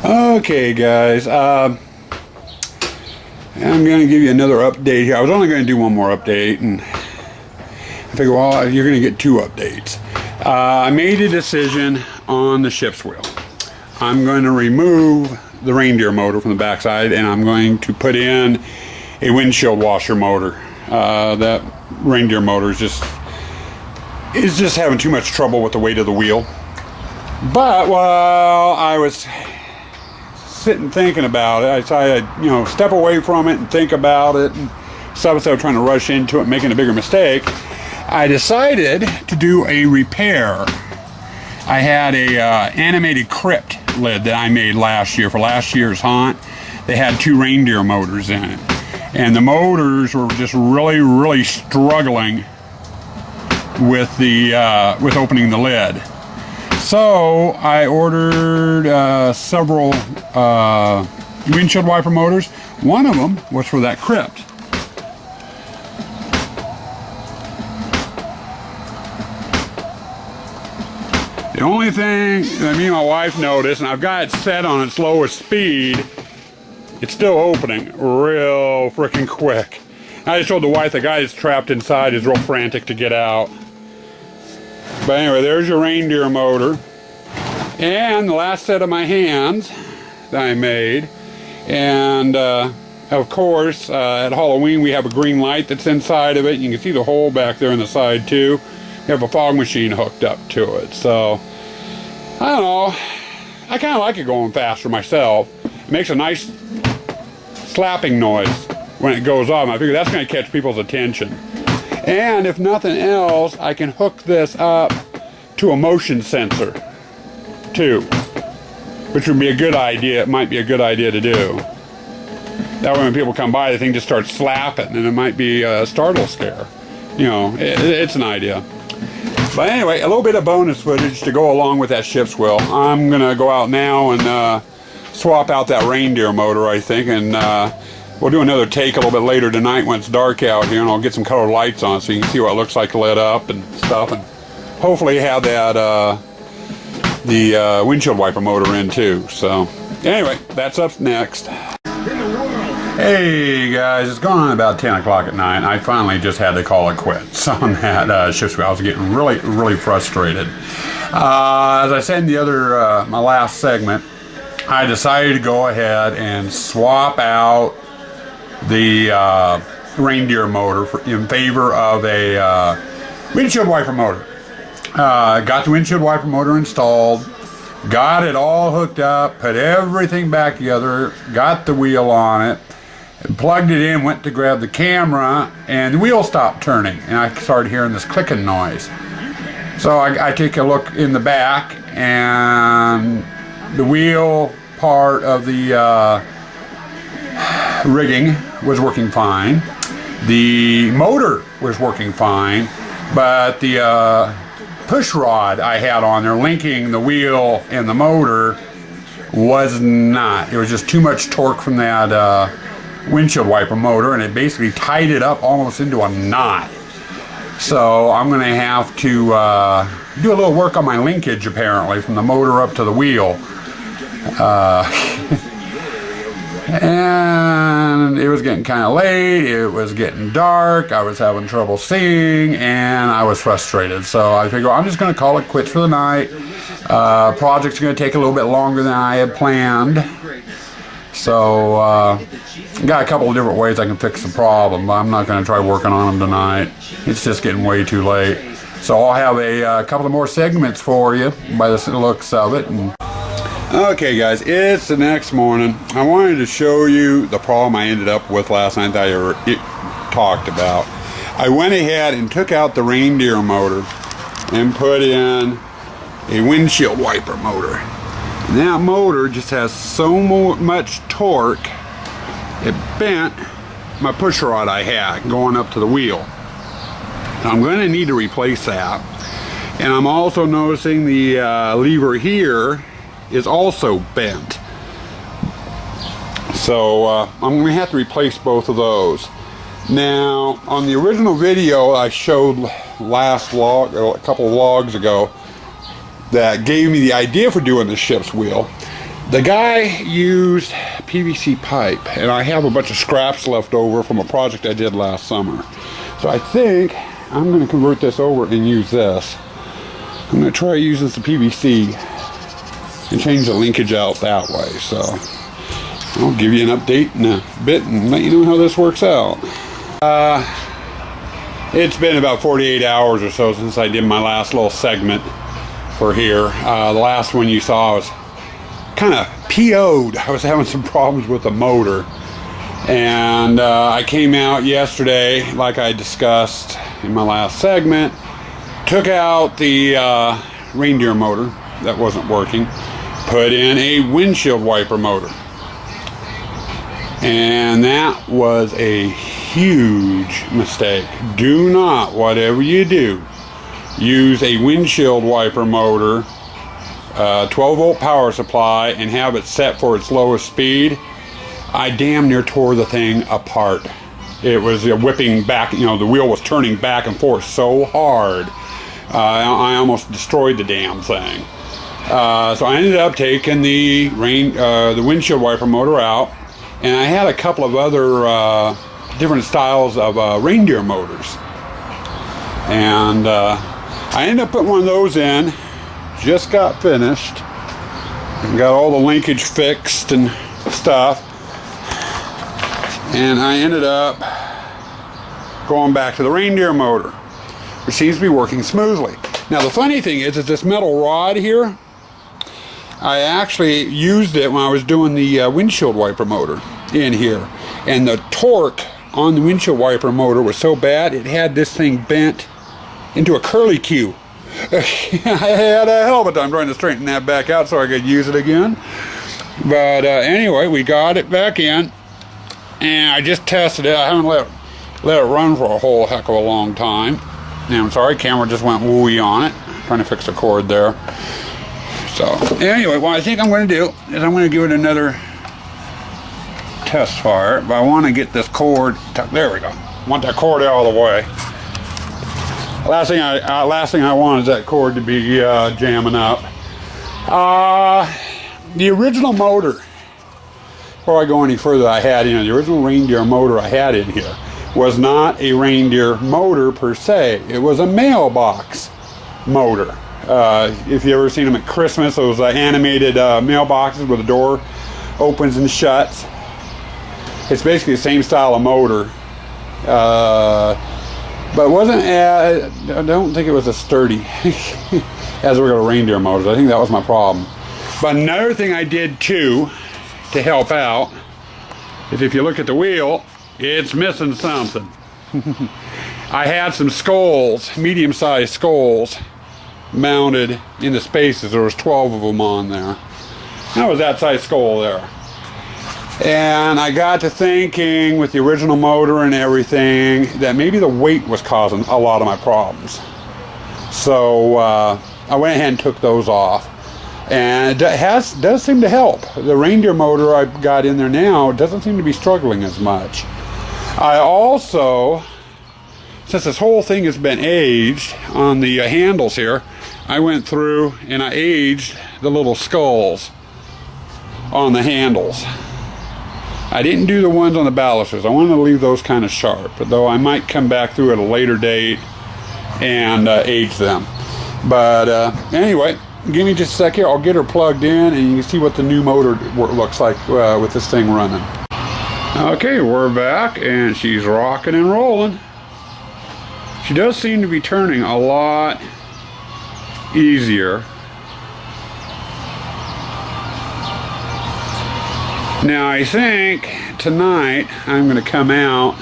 Okay, guys, I'm going to give you another update here. I was only going to do one more update, and I figure, well, you're going to get two updates. I made a decision on the ship's wheel. I'm going to remove the reindeer motor from the backside, and I'm going to put in a windshield washer motor. That reindeer motor is just having too much trouble with the weight of the wheel. But while I was sitting thinking about it, I decided I'd, step away from it and think about it and stuff instead of trying to rush into it and making a bigger mistake. I decided to do a repair. I had a animated crypt lid that I made last year for last year's hunt. They had two reindeer motors in it, and the motors were just really struggling with the with opening the lid. So I ordered several windshield wiper motors. One of them was for that crypt. The only thing that me and my wife noticed, and I've got it set on its lowest speed, it's still opening real freaking quick. I just told the wife the guy that's trapped inside is real frantic to get out. But anyway, there's your reindeer motor. And the last set of my hands that I made. And of course, at Halloween we have a green light that's inside of it. You can see the hole back there on the side too. We have a fog machine hooked up to it. So, I don't know. I kind of like it going faster myself. It makes a nice slapping noise when it goes off. I figure that's going to catch people's attention. And if nothing else, I can hook this up to a motion sensor too, which would be a good idea. It might be a good idea to do. That way when people come by, the thing just starts slapping, and it might be a startle scare. It's an idea. But anyway, a little bit of bonus footage to go along with that ship's wheel. I'm going to go out now and swap out that reindeer motor, I think, and we'll do another take a little bit later tonight when it's dark out here, and I'll get some colored lights on so you can see what it looks like lit up and stuff, and hopefully have that the windshield wiper motor in too. So anyway, that's up next. Hey guys, it's gone on about 10 o'clock at night. I finally just had to call it quits on that ship's wheel. I was getting really frustrated. As I said in the other my last segment, I decided to go ahead and swap out the reindeer motor in favor of a windshield wiper motor. Got the windshield wiper motor installed, got it all hooked up, put everything back together, got the wheel on it, plugged it in, went to grab the camera, and the wheel stopped turning, and I started hearing this clicking noise. So I take a look in the back, and the wheel part of the rigging was working fine. The motor was working fine, but the push rod I had on there linking the wheel and the motor was not. It was just too much torque from that windshield wiper motor, and it basically tied it up almost into a knot. So I'm going to have to do a little work on my linkage, apparently, from the motor up to the wheel. And it was getting kind of late, it was getting dark, I was having trouble seeing, and I was frustrated. So I figured I'm just going to call it quits for the night. Project's going to take a little bit longer than I had planned. So got a couple of different ways I can fix the problem, but I'm not going to try working on them tonight. It's just getting way too late. So I'll have a couple of more segments for you by the looks of it. Okay guys, it's the next morning. I wanted to show you the problem I ended up with last night that I talked about. I went ahead and took out the reindeer motor and put in a windshield wiper motor. And that motor just has so much torque, it bent my push rod I had going up to the wheel. I'm going to need to replace that. And I'm also noticing the lever here is also bent. So I'm going to have to replace both of those. Now, on the original video I showed last vlog, a couple of vlogs ago, that gave me the idea for doing the ship's wheel. The guy used PVC pipe, and I have a bunch of scraps left over from a project I did last summer. So I think I'm going to convert this over and use this. I'm going to try using some PVC and change the linkage out that way. So I'll give you an update in a bit and let you know how this works out. It's been about 48 hours or so since I did my last little segment for here. The last one you saw was kind of PO'd. I was having some problems with the motor, and I came out yesterday, like I discussed in my last segment, took out the reindeer motor that wasn't working, put in a windshield wiper motor, and that was a huge mistake. Do not, whatever you do, use a windshield wiper motor, 12-volt power supply, and have it set for its lowest speed. I damn near tore the thing apart. It was whipping back, you know, the wheel was turning back and forth so hard. I almost destroyed the damn thing. So I ended up taking the windshield wiper motor out, and I had a couple of other different styles of reindeer motors. And I ended up putting one of those in. Just got finished. Got all the linkage fixed and stuff. And I ended up going back to the reindeer motor, which seems to be working smoothly. Now the funny thing is this metal rod here, I actually used it when I was doing the windshield wiper motor in here. And the torque on the windshield wiper motor was so bad, it had this thing bent into a curly Q. I had a hell of a time trying to straighten that back out so I could use it again. But anyway, we got it back in, and I just tested it. I haven't let it run for a whole heck of a long time. And I'm sorry, camera just went wooey on it. Trying to fix the cord there. So anyway, what I think I'm going to do is I'm going to give it another test fire. But I want to get this cord. There we go. I want that cord out of the way. Last thing I want is that cord to be jamming up. The original motor, before I go any further, the original reindeer motor I had in here was not a reindeer motor per se. It was a mailbox motor. If you ever seen them at Christmas, those animated mailboxes where the door opens and shuts. It's basically the same style of motor. But it wasn't, I don't think it was as sturdy as regular reindeer motors. I think that was my problem. But another thing I did too, to help out, is if you look at the wheel, it's missing something. I had some skulls, medium-sized skulls, mounted in the spaces. There was 12 of them on there. That was that size skull there. And I got to thinking, with the original motor and everything, that maybe the weight was causing a lot of my problems. So I went ahead and took those off. And it does seem to help. The reindeer motor I've got in there now doesn't seem to be struggling as much. I also, since this whole thing has been aged on the handles here, I went through and I aged the little skulls on the handles. I didn't do the ones on the balusters. I wanted to leave those kind of sharp, though I might come back through at a later date and age them. But anyway, give me just a sec here. I'll get her plugged in and you can see what the new motor looks like with this thing running. Okay, we're back and she's rocking and rolling. She does seem to be turning a lot easier. Now I think tonight I'm going to come out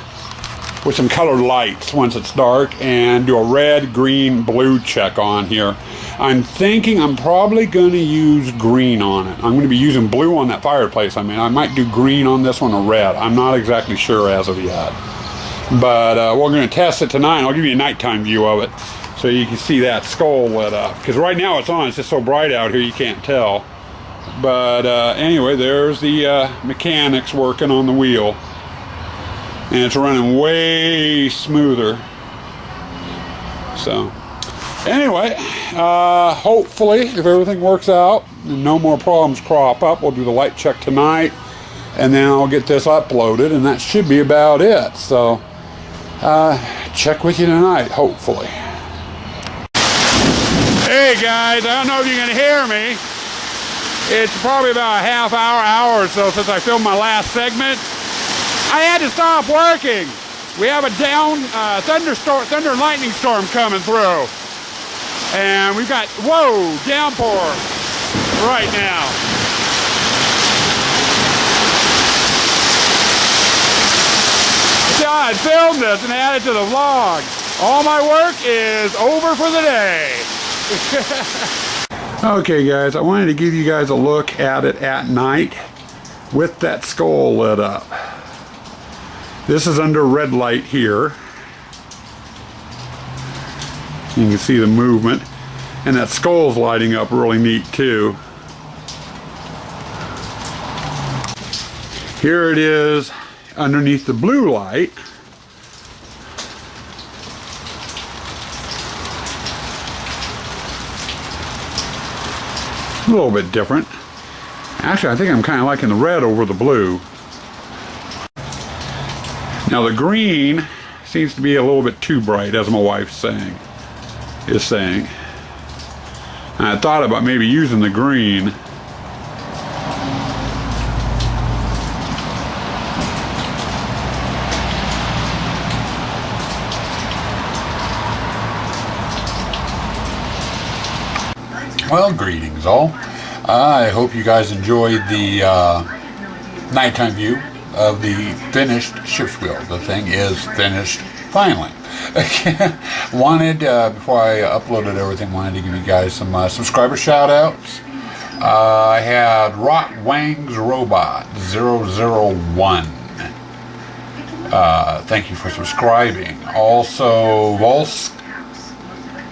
with some colored lights once it's dark and do a red, green, blue check on here. I'm thinking I'm probably going to use green on it. I'm going to be using blue on that fireplace. I might do green on this one or red. I'm not exactly sure as of yet. But we're going to test it tonight, and I'll give you a nighttime view of it so you can see that skull lit up. Because right now it's on. It's just so bright out here you can't tell. But anyway, there's the mechanics working on the wheel. And it's running way smoother. So, Anyway, hopefully, if everything works out and no more problems crop up, we'll do the light check tonight, and then I'll get this uploaded, and that should be about it. So, check with you tonight, hopefully. Hey guys, I don't know if you can hear me. It's probably about a half hour or so since I filmed my last segment. I had to stop working. We have a thunder and lightning storm coming through. And we've got, whoa, downpour right now. So I filmed this and added to the vlog. All my work is over for the day. Okay guys, I wanted to give you guys a look at it at night with that skull lit up. This is under red light here. You can see the movement, and that skull's lighting up really neat too. Here it is underneath the blue light. A little bit different. Actually, I think I'm kind of liking the red over the blue. Now the green seems to be a little bit too bright, as my wife's saying. And I thought about maybe using the green. Well, greetings all. I hope you guys enjoyed the nighttime view of the finished ship's wheel. The thing is finished finally. Wanted, before I uploaded everything, wanted to give you guys some subscriber shout outs. I had Rot Wang's Robot 001. Thank you for subscribing. Also,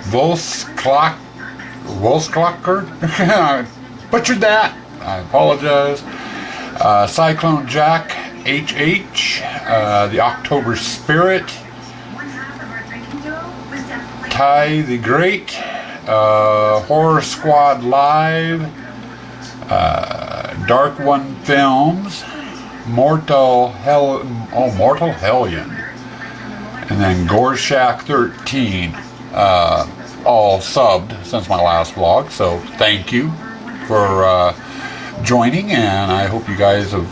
Volsklocker. I butchered that. I apologize. Cyclone Jack HH. The October Spirit. Ty the Great. Horror Squad Live. Dark One Films. Mortal Hellion. And then Gorshack 13. All subbed since my last vlog, so thank you for joining, and I hope you guys have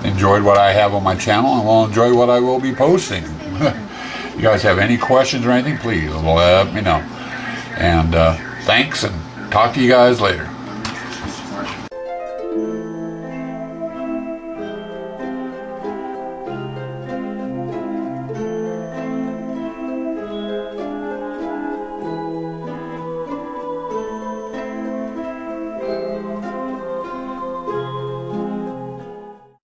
enjoyed what I have on my channel and will enjoy what I will be posting. If you guys have any questions or anything, please let me know. And thanks, and talk to you guys later.